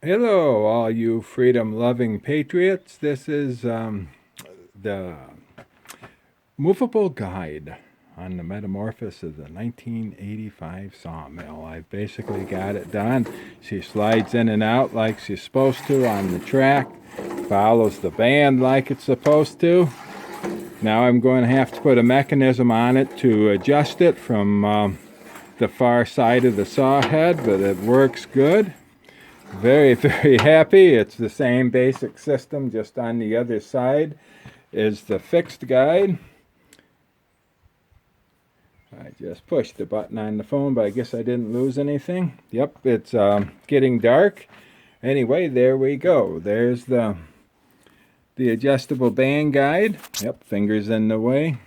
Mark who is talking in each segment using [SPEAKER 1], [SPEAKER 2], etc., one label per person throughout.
[SPEAKER 1] Hello, all you freedom-loving patriots. This is the movable guide on the metamorphosis of the 1985 sawmill. I've basically got it done. She slides in and out like she's supposed to on the track, follows the band like it's supposed to. Now I'm going to have to put a mechanism on it to adjust it from the far side of the saw head, but it works good. Very, very happy. It's the same basic system, just on the other side is the fixed guide. I just pushed the button on the phone, but I guess I didn't lose anything. Yep, it's getting dark. Anyway, there we go. There's the adjustable band guide. Yep, fingers in the way.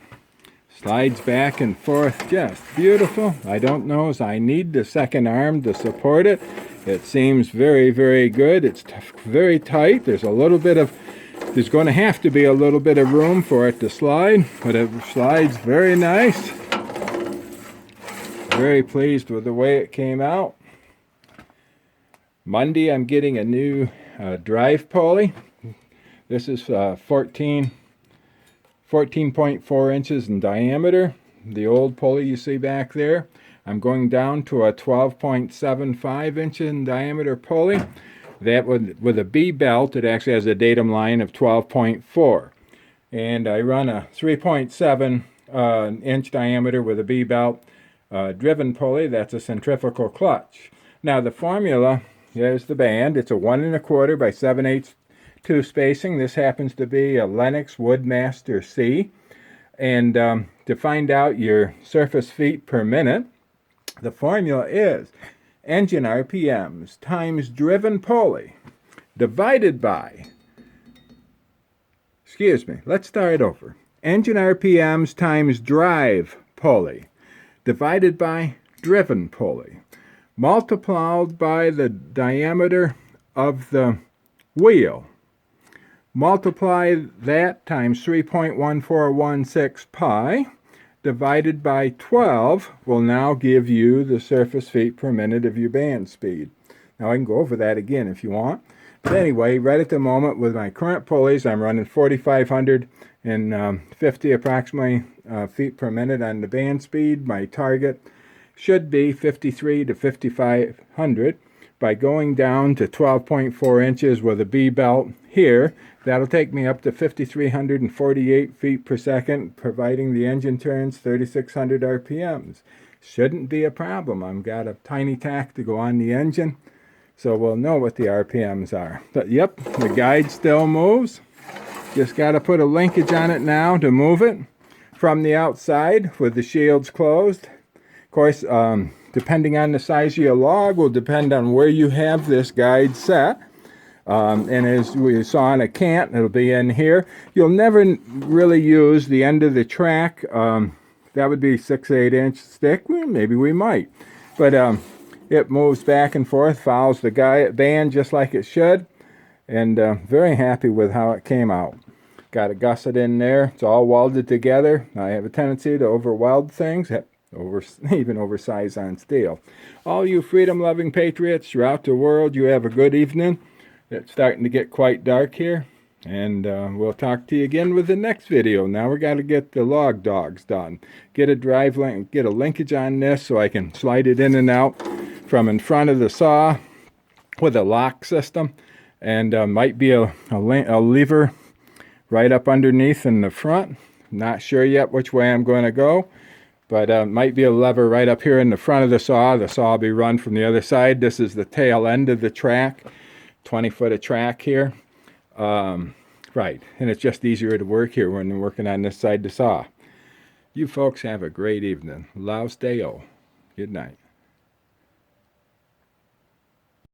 [SPEAKER 1] Slides back and forth, just beautiful. I don't know as I need the second arm to support it. It seems very, very good. It's very tight. There's going to have to be a little bit of room for it to slide, but it slides very nice. Very pleased with the way it came out. Monday, I'm getting a new drive pulley. This is 14.4 inches in diameter. The old pulley you see back there. I'm going down to a 12.75 inch in diameter pulley. That with a B belt, it actually has a datum line of 12.4. And I run a 3.7 inch diameter with a B belt driven pulley. That's a centrifugal clutch. Now the formula, there's the band. It's a 1 1/4 by 7/8 2 spacing. This happens to be a Lennox Woodmaster C. And to find out your surface feet per minute, the formula is engine RPMs times driven pulley divided by, let's start over. Engine RPMs times drive pulley divided by driven pulley multiplied by the diameter of the wheel. Multiply that times 3.1416 pi divided by 12 will now give you the surface feet per minute of your band speed. Now I can go over that again if you want. But anyway, right at the moment with my current pulleys, I'm running 4,550 approximately feet per minute on the band speed. My target should be 53 to 5,500. By going down to 12.4 inches with a B belt here, that'll take me up to 5,348 feet per second, providing the engine turns 3,600 RPMs. Shouldn't be a problem. I've got a tiny tack to go on the engine, so we'll know what the RPMs are. But yep, the guide still moves. Just got to put a linkage on it now to move it from the outside with the shields closed. Of course, depending on the size of your log will depend on where you have this guide set. And as we saw in a cant, it'll be in here. You'll never really use the end of the track. That would be 6 8 inch stick. Well, maybe we might. But it moves back and forth, follows the band just like it should. And very happy with how it came out. Got a gusset in there. It's all welded together. I have a tendency to over-weld things. Even oversized on steel. All you freedom-loving patriots throughout the world, you have a good evening. It's starting to get quite dark here, and we'll talk to you again with the next video. Now we got to get the log dogs done. Get a drive link, get a linkage on this so I can slide it in and out from in front of the saw with a lock system, and might be a lever right up underneath in the front. Not sure yet which way I'm going to go. But might be a lever right up here in the front of the saw. The saw will be run from the other side. This is the tail end of the track, 20 foot of track here. Right, and it's just easier to work here when you're working on this side of the saw. You folks have a great evening. Laus Deo. Good night.